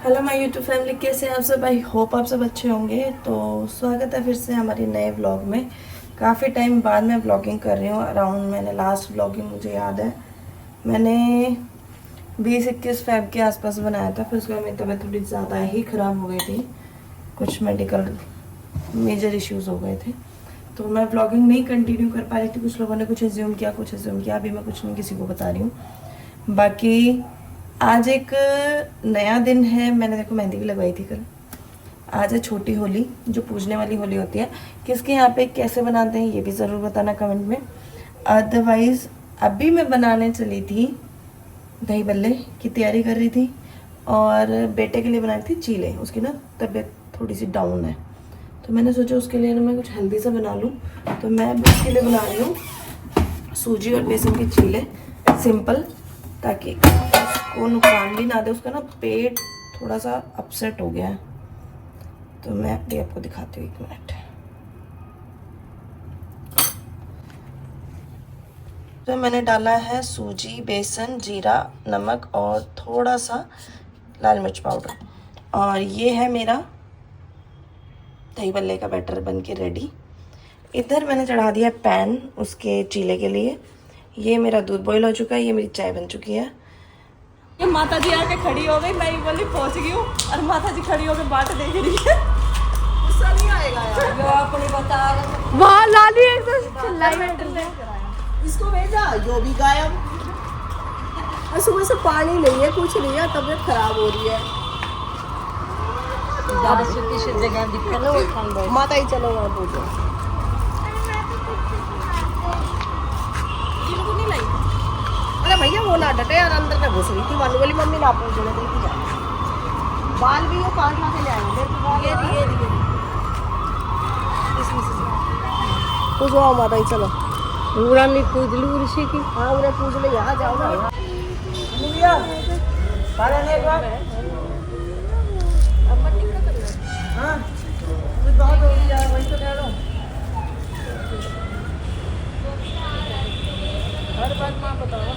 Hello my YouTube family, कैसे हैं आप सब। आई होप आप सब अच्छे होंगे। तो स्वागत है फिर से हमारे नए व्लॉग में। काफ़ी टाइम बाद मैं व्लॉगिंग कर रही हूँ। अराउंड मैंने लास्ट व्लॉगिंग मुझे याद है मैंने 20-21 फेब के आसपास बनाया था। फिर उसके बाद मेरी तबीयत थोड़ी ज़्यादा ही ख़राब हो गई थी, कुछ मेडिकल मेजर इश्यूज़ हो गए थे, तो मैं व्लॉगिंग नहीं कंटिन्यू कर पा रही थी। कुछ लोगों ने कुछ एज्यूम किया, कुछ एज्यूम किया। अभी मैं कुछ नहीं किसी को बता रही हूँ। बाकी आज एक नया दिन है। मैंने देखो मेहंदी भी लगवाई थी कल। आज है छोटी होली, जो पूजने वाली होली होती है। किसके यहाँ पे कैसे बनाते हैं ये भी ज़रूर बताना कमेंट में। अदरवाइज़ अभी मैं बनाने चली थी, दही बल्ले की तैयारी कर रही थी और बेटे के लिए बनाई थी चीले। उसकी ना तबीयत थोड़ी सी डाउन है, तो मैंने सोचा उसके लिए ना मैं कुछ हेल्दी सा बना लूँ। तो मैं भी उसके लिए बना रही हूँ सूजी और बेसन के चीले, सिंपल, ताकि उसको नुकसान भी ना दे। उसका ना पेट थोड़ा सा अपसेट हो गया है, तो मैं अभी आपको दिखाती हूँ, 1 मिनट। तो मैंने डाला है सूजी, बेसन, जीरा, नमक और थोड़ा सा लाल मिर्च पाउडर, और ये है मेरा दही बल्ले का बैटर बन के रेडी। इधर मैंने चढ़ा दिया पैन उसके चीले के लिए। ये मेरा दूध बॉईल हो चुका है, ये मेरी चाय बन चुकी है। ये माता जी आके खड़ी हो गई, मैं बोली पहुंच गई हूँ और माता जी खड़ी होकर बाट देख रही है। गुस्सा नहीं आएगा यार, जो अपनी बता वहाँ लाली एकदम चिल्लाई। इसको भेजा जो भी गायब। और सुबह से पानी नहीं है, कुछ नहीं है, तबीयत खराब हो रही है। जगह माता ही चलो वहाँ पूछो। इनको नहीं लाई। अरे भैया वो ना डटे यार, अंदर में घुस रही थी। मानू वाली मम्मी ना पूछ रहे थे जा। बाल भी वो काटना के ले आए। ये पूछो माता ही चलो। पूरा नहीं पूछ लू ऋषि की। हाँ उन्हें पूछ ले, यहाँ जाओ ना। हाँ बहुत हो गया, वही तो कह रहा हूँ। हर बात माँ बताओ।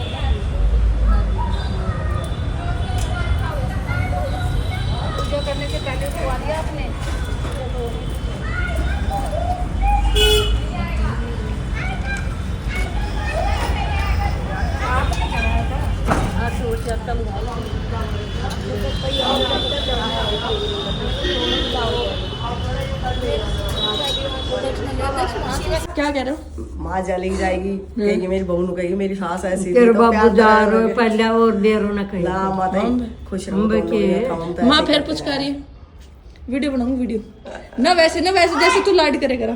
पूजा करने से पहले खुआ दिया आपने? क्या कह रहे हो? माँ जली जाएगी, कहेगी मेरी बहू नु, कहेगी मेरी सास ऐसी तेरे थी, तो बाबू प्यार जा करा रहे करोगे। पहले और देर ना कहीं ना माता खुश रहो, हम तुम लोग ये काम तो माँ ऐसे फिर करते कुछ हैं। कर रही है। वीडियो बनाऊंगी, वीडियो ना वैसे जैसे तू लाड करे करा।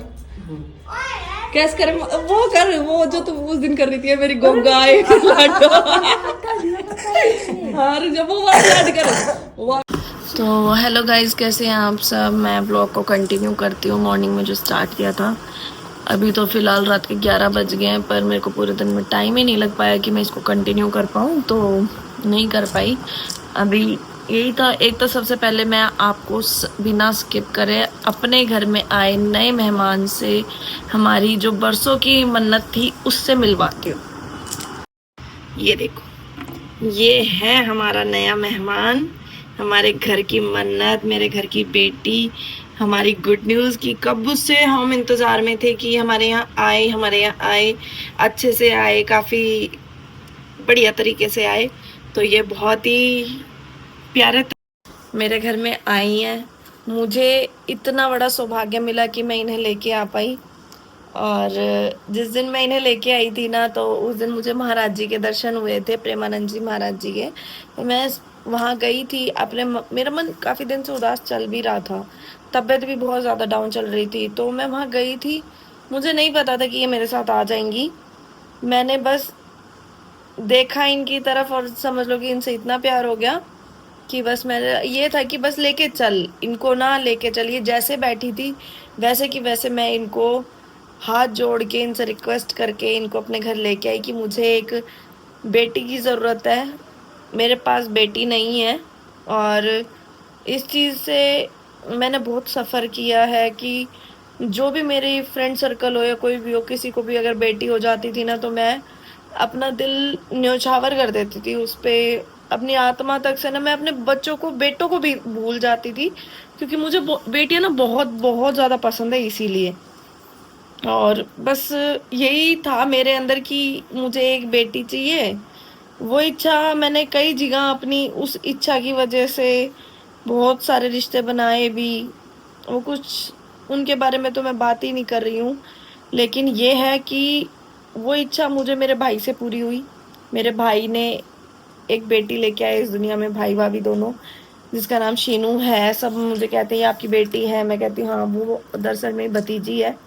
कैसे करे वो कर, वो जो तू उस दिन कर रही थी मेरी गोगाए लाडो। हाँ जब वो लाड करे। तो हेलो गाइस, कैसे हैं आप सब। मैं ब्लॉग को कंटिन्यू करती हूँ। मॉर्निंग में जो स्टार्ट किया था, अभी तो फ़िलहाल रात के 11 बज गए हैं, पर मेरे को पूरे दिन में टाइम ही नहीं लग पाया कि मैं इसको कंटिन्यू कर पाऊँ, तो नहीं कर पाई। अभी यही था। एक तो सबसे पहले मैं आपको बिना स्किप करे अपने घर में आए नए मेहमान से हमारी जो बरसों की मन्नत थी उससे मिलवाती हूँ। ये देखो, ये है हमारा नया मेहमान, हमारे घर की मन्नत, मेरे घर की बेटी, हमारी गुड न्यूज़ की कब से हम इंतज़ार में थे कि हमारे यहाँ आए, अच्छे से आए, काफ़ी बढ़िया तरीके से आए। तो ये बहुत ही प्यारे मेरे घर में आई हैं। मुझे इतना बड़ा सौभाग्य मिला कि मैं इन्हें लेके आ पाई। और जिस दिन मैं इन्हें लेके आई थी ना, तो उस दिन मुझे महाराज जी के दर्शन हुए थे, प्रेमानंद जी महाराज जी के। तो मैं वहाँ गई थी अपने मेरा मन काफ़ी दिन से उदास चल भी रहा था, तबीयत भी बहुत ज़्यादा डाउन चल रही थी, तो मैं वहाँ गई थी। मुझे नहीं पता था कि ये मेरे साथ आ जाएंगी। मैंने बस देखा इनकी तरफ और समझ लो कि इनसे इतना प्यार हो गया कि बस मेरा ये था कि बस लेके चल इनको, ना लेके चल। ये जैसे बैठी थी वैसे कि वैसे मैं इनको हाथ जोड़ के इनसे रिक्वेस्ट करके इनको अपने घर लेके आई कि मुझे एक बेटी की ज़रूरत है, मेरे पास बेटी नहीं है। और इस चीज़ से मैंने बहुत सफ़र किया है कि जो भी मेरी फ्रेंड सर्कल हो या कोई भी हो, किसी को भी अगर बेटी हो जाती थी ना, तो मैं अपना दिल न्योछावर कर देती थी उस पर, अपनी आत्मा तक से ना मैं अपने बच्चों को, बेटों को भी भूल जाती थी, क्योंकि मुझे बेटियां ना बहुत बहुत ज़्यादा पसंद है इसीलिए। और बस यही था मेरे अंदर कि मुझे एक बेटी चाहिए। वो इच्छा मैंने कई जगह अपनी उस इच्छा की वजह से बहुत सारे रिश्ते बनाए भी। वो कुछ उनके बारे में तो मैं बात ही नहीं कर रही हूँ, लेकिन ये है कि वो इच्छा मुझे मेरे भाई से पूरी हुई। मेरे भाई ने एक बेटी लेके आए इस दुनिया में, भाई भाभी दोनों, जिसका नाम शीनू है। सब मुझे कहते हैं ये आपकी बेटी है, मैं कहती हूँ हाँ, वो दरअसल मेरी भतीजी है,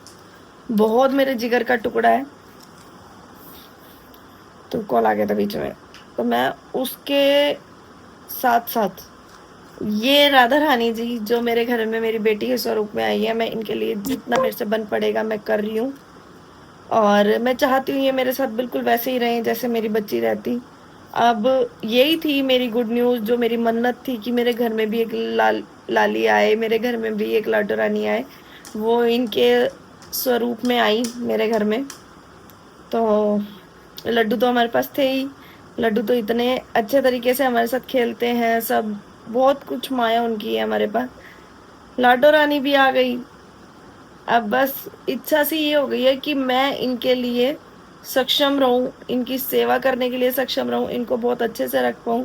बहुत मेरे जिगर का टुकड़ा है। तो कॉल आ गया था बीच में, तो मैं उसके साथ साथ ये राधा रानी जी जो मेरे घर में मेरी बेटी के स्वरूप में आई है, मैं इनके लिए जितना मेरे से बन पड़ेगा मैं कर रही हूँ। और मैं चाहती हूँ ये मेरे साथ बिल्कुल वैसे ही रहें जैसे मेरी बच्ची रहती। अब यही थी मेरी गुड न्यूज़, जो मेरी मन्नत थी कि मेरे घर में भी एक लाली आए, मेरे घर में भी एक लाडो रानी आए, वो इनके स्वरूप में आई मेरे घर में। तो लड्डू तो हमारे पास थे ही, लड्डू तो इतने अच्छे तरीके से हमारे साथ खेलते हैं, सब बहुत कुछ माया उनकी है हमारे पास। लाडो रानी भी आ गई। अब बस इच्छा सी ये हो गई है कि मैं इनके लिए सक्षम रहूं, इनकी सेवा करने के लिए सक्षम रहूं, इनको बहुत अच्छे से रख पाऊं।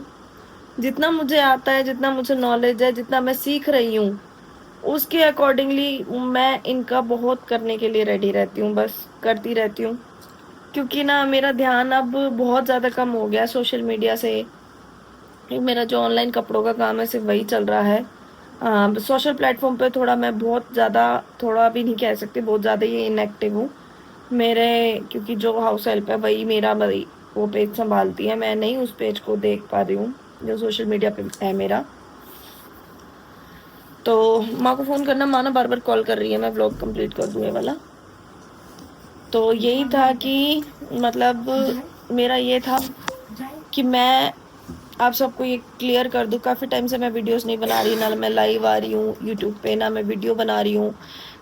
जितना मुझे आता है, जितना मुझे नॉलेज है, जितना मैं सीख रही हूँ, उसके अकॉर्डिंगली मैं इनका बहुत करने के लिए रेडी रहती हूँ, बस करती रहती हूँ। क्योंकि ना मेरा ध्यान अब बहुत ज़्यादा कम हो गया सोशल मीडिया से। मेरा जो ऑनलाइन कपड़ों का काम है सिर्फ वही चल रहा है। सोशल प्लेटफॉर्म पे थोड़ा मैं बहुत ज़्यादा, थोड़ा भी नहीं कह सकती, बहुत ज़्यादा ही इनएक्टिव हूँ मेरे, क्योंकि जो हाउस हेल्प है वही मेरा भाई वो पेज संभालती है, मैं नहीं उस पेज को देख पा रही हूँ जो सोशल मीडिया पे है मेरा। तो माँ को फ़ोन करना, माँ ना बार बार कॉल कर रही है, मैं व्लॉग कंप्लीट कर दूँ ये वाला। तो यही था कि मतलब मेरा ये था कि मैं आप सबको ये क्लियर कर दूँ। काफ़ी टाइम से मैं वीडियोस नहीं बना रही, ना मैं लाइव आ रही हूँ यूट्यूब पे, ना मैं वीडियो बना रही हूँ,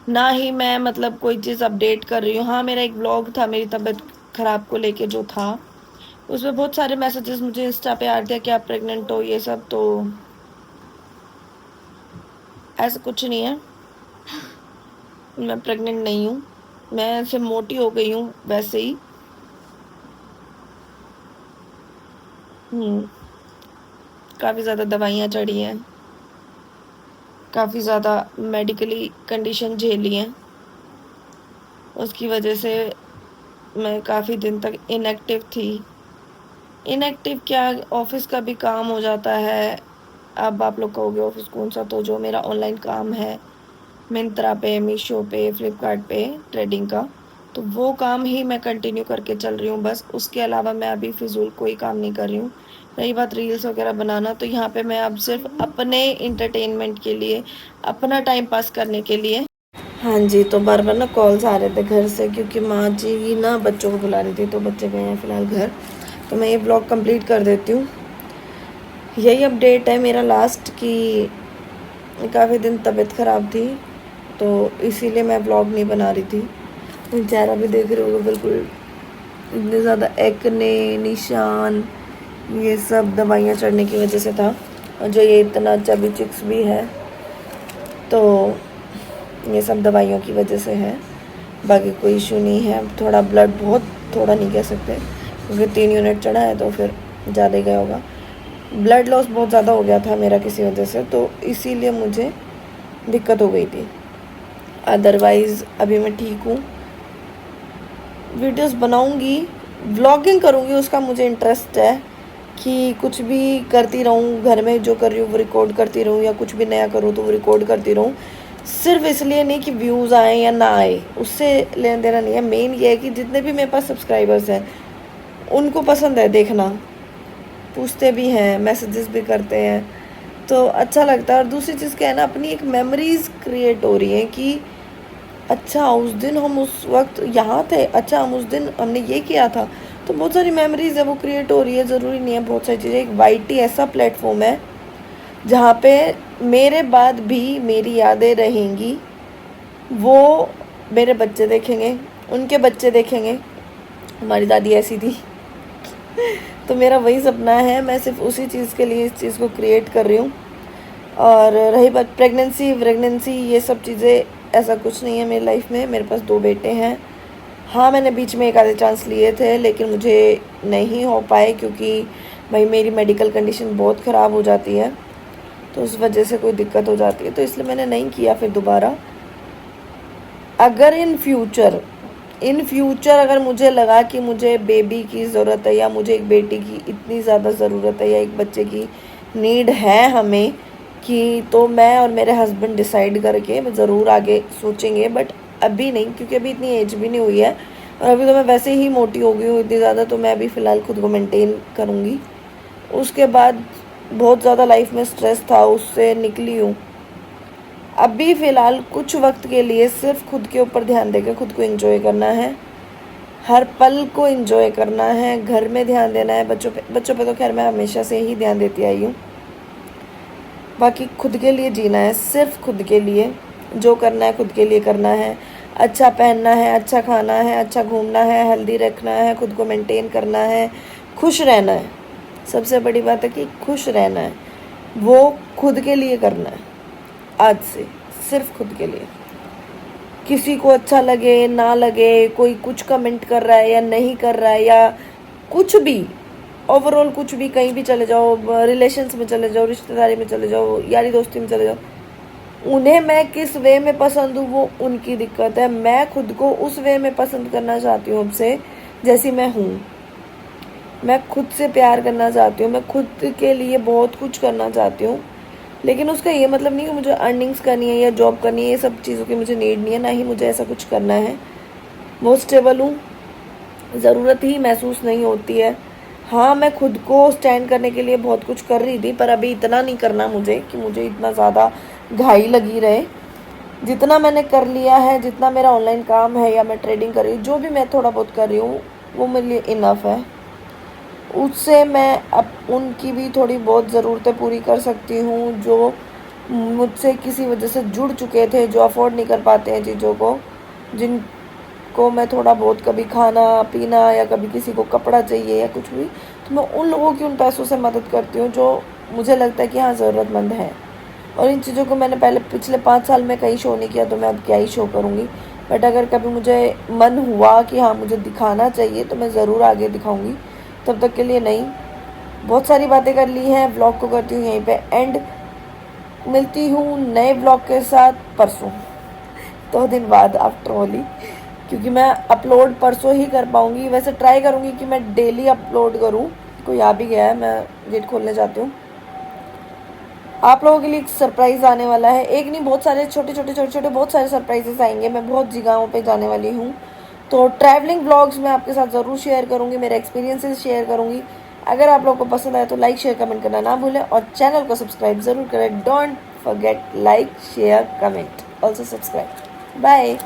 ना ही मैं मतलब कोई चीज़ अपडेट कर रही हूँ। हाँ, मेरा एक व्लॉग था मेरी तबीयत ख़राब को लेके जो था, उसमें बहुत सारे मैसेजेस मुझे इंस्टा पे आ रहे थे कि आप प्रेग्नेंट हो, ये सब। तो ऐसा कुछ नहीं है, मैं प्रेग्नेंट नहीं हूँ, मैं सिर्फ मोटी हो गई हूँ वैसे ही। काफ़ी ज़्यादा दवाइयाँ चढ़ी हैं, काफ़ी ज़्यादा मेडिकली कंडीशन झेली हैं, उसकी वजह से मैं काफ़ी दिन तक इनएक्टिव थी। इनएक्टिव क्या, ऑफिस का भी काम हो जाता है। अब आप लोग कहोगे ऑफिस कौन सा, तो जो मेरा ऑनलाइन काम है मिंत्रा पे, मीशो पे, फ्लिपकार्ट पे ट्रेडिंग का, तो वो काम ही मैं कंटिन्यू करके चल रही हूँ बस। उसके अलावा मैं अभी फिजूल कोई काम नहीं कर रही हूँ। रही बात रील्स वगैरह बनाना, तो यहाँ पे मैं अब सिर्फ अपने इंटरटेनमेंट के लिए, अपना टाइम पास करने के लिए। हाँ जी, तो बार बार ना कॉल्स आ रहे थे घर से, क्योंकि माँ जी ना बच्चों को बुला रही थी, तो बच्चे गए हैं फ़िलहाल घर। तो मैं ये ब्लॉग कंप्लीट कर देती हूँ। यही अपडेट है मेरा लास्ट, कि काफ़ी दिन तबीयत ख़राब थी, तो इसीलिए मैं ब्लॉग नहीं बना रही थी। चेहरा भी देख रहे होगे बिल्कुल, इतने ज़्यादा एक्ने, निशान, ये सब दवाइयाँ चढ़ने की वजह से था। और जो ये इतना चबी चिक्स भी है, तो ये सब दवाइयों की वजह से है, बाकी कोई इशू नहीं है। थोड़ा ब्लड, बहुत थोड़ा नहीं कह सकते, क्योंकि 3 यूनिट चढ़ा है तो फिर ज़्यादा ही गया होगा। ब्लड लॉस बहुत ज़्यादा हो गया था मेरा किसी वजह से, तो इसीलिए मुझे दिक्कत हो गई थी। अदरवाइज़ अभी मैं ठीक हूँ। वीडियोस बनाऊँगी, व्लॉगिंग करूँगी, उसका मुझे इंटरेस्ट है कि कुछ भी करती रहूँ, घर में जो कर रही हूँ वो रिकॉर्ड करती रहूँ, या कुछ भी नया करूँ तो वो रिकॉर्ड करती रहूँ। सिर्फ इसलिए नहीं कि व्यूज़ आए या ना आए, उससे लेना देना नहीं है। मेन ये है कि जितने भी मेरे पास सब्सक्राइबर्स हैं उनको पसंद है देखना, पूछते भी हैं, मैसेजेस भी करते हैं, तो अच्छा लगता है। और दूसरी चीज़ क्या है ना, अपनी एक मेमोरीज़ क्रिएट हो रही हैं कि अच्छा उस दिन हम उस वक्त यहाँ थे, अच्छा हम उस दिन हमने ये किया था, तो बहुत सारी मेमोरीज़ है वो क्रिएट हो रही है। ज़रूरी नहीं है बहुत सारी चीज़ें। एक वाईटी ऐसा प्लेटफॉर्म है जहाँ पे मेरे बाद भी मेरी यादें रहेंगी, वो मेरे बच्चे देखेंगे, उनके बच्चे देखेंगे। हमारी दादी ऐसी थी, तो मेरा वही सपना है, मैं सिर्फ उसी चीज़ के लिए इस चीज़ को क्रिएट कर रही हूँ। और रही बात प्रेगनेंसी ये सब चीज़ें, ऐसा कुछ नहीं है मेरी लाइफ में। मेरे पास 2 बेटे हैं। हाँ, मैंने बीच में एक आधे चांस लिए थे, लेकिन मुझे नहीं हो पाए क्योंकि भाई मेरी मेडिकल कंडीशन बहुत ख़राब हो जाती है, तो उस वजह से कोई दिक्कत हो जाती है, तो इसलिए मैंने नहीं किया फिर दोबारा। अगर इन फ्यूचर अगर मुझे लगा कि मुझे बेबी की ज़रूरत है, या मुझे एक बेटी की इतनी ज़्यादा ज़रूरत है, या एक बच्चे की नीड है हमें कि, तो मैं और मेरे हस्बैंड डिसाइड करके ज़रूर आगे सोचेंगे। बट अभी नहीं, क्योंकि अभी इतनी एज भी नहीं हुई है, और अभी तो मैं वैसे ही मोटी हो गई हूँ इतनी ज़्यादा, तो मैं अभी फ़िलहाल खुद को मेंटेन करूँगी। उसके बाद बहुत ज़्यादा लाइफ में स्ट्रेस था, उससे निकली हूँ। अभी फ़िलहाल कुछ वक्त के लिए सिर्फ खुद के ऊपर ध्यान देकर खुद को एंजॉय करना है, हर पल को एंजॉय करना है, घर में ध्यान देना है। बच्चों पे तो खैर मैं हमेशा से ही ध्यान देती आई हूँ। बाकी खुद के लिए जीना है, सिर्फ खुद के लिए, जो करना है खुद के लिए करना है। अच्छा पहनना है, अच्छा खाना है, अच्छा घूमना है, हेल्दी रखना है, खुद को मेंटेन करना है, खुश रहना है। सबसे बड़ी बात है कि खुश रहना है, वो खुद के लिए करना है। आज से सिर्फ खुद के लिए। किसी को अच्छा लगे ना लगे, कोई कुछ कमेंट कर रहा है या नहीं कर रहा है, या कुछ भी, ओवरऑल कुछ भी, कहीं भी चले जाओ, रिलेशंस में चले जाओ, रिश्तेदारी में चले जाओ, यारी दोस्ती में चले जाओ, उन्हें मैं किस वे में पसंद हूँ वो उनकी दिक्कत है। मैं खुद को उस वे में पसंद करना चाहती हूँ अब से, जैसी मैं हूँ। मैं खुद से प्यार करना चाहती हूँ, मैं खुद के लिए बहुत कुछ करना चाहती हूँ। लेकिन उसका ये मतलब नहीं कि मुझे अर्निंग्स करनी है या जॉब करनी है, ये सब चीज़ों की मुझे नीड नहीं है, ना ही मुझे ऐसा कुछ करना है। बहुत स्टेबल हूँ, ज़रूरत ही महसूस नहीं होती है। हाँ, मैं खुद को स्टैंड करने के लिए बहुत कुछ कर रही थी, पर अभी इतना नहीं करना मुझे कि मुझे इतना ज़्यादा घाई लगी रहे। जितना मैंने कर लिया है, जितना मेरा ऑनलाइन काम है या मैं ट्रेडिंग कर रही हूँ, जो भी मैं थोड़ा बहुत कर रही हूँ, वो मेरे लिए इनफ है। उससे मैं अब उनकी भी थोड़ी बहुत ज़रूरतें पूरी कर सकती हूँ, जो मुझसे किसी वजह से जुड़ चुके थे, जो अफोर्ड नहीं कर पाते हैं चीज़ों को, जिनको मैं थोड़ा बहुत कभी खाना पीना या कभी किसी को कपड़ा चाहिए या कुछ भी, तो मैं उन लोगों की उन पैसों से मदद करती हूँ जो मुझे लगता है कि हाँ ज़रूरतमंद है। और इन चीज़ों को मैंने पिछले 5 साल में कहीं शो नहीं किया, तो मैं अब क्या ही शो करूँगी। बट अगर कभी मुझे मन हुआ कि हाँ मुझे दिखाना चाहिए, तो मैं ज़रूर आगे दिखाऊँगी। तब तक के लिए नहीं। बहुत सारी बातें कर ली हैं, व्लॉग को करती हूँ यहीं पे एंड। मिलती हूँ नए व्लॉग के साथ परसों, 2 दिन बाद आफ्टर होली, क्योंकि मैं अपलोड परसों ही कर पाऊँगी। वैसे ट्राई करूँगी कि मैं डेली अपलोड करूँ। कोई आ भी गया है, मैं गेट खोलने जाती हूँ। आप लोगों के लिए एक सरप्राइज़ आने वाला है, एक नहीं बहुत सारे छोटे बहुत सारे सरप्राइजेस आएंगे। मैं बहुत जगहों पे जाने वाली हूँ, तो ट्रैवलिंग व्लॉग्स मैं आपके साथ ज़रूर शेयर करूँगी, मेरे एक्सपीरियंसेस शेयर करूँगी। अगर आप लोगों को पसंद आए तो लाइक शेयर कमेंट करना ना भूलें, और चैनल को सब्सक्राइब ज़रूर करें। Don't forget like share comment, also subscribe. Bye.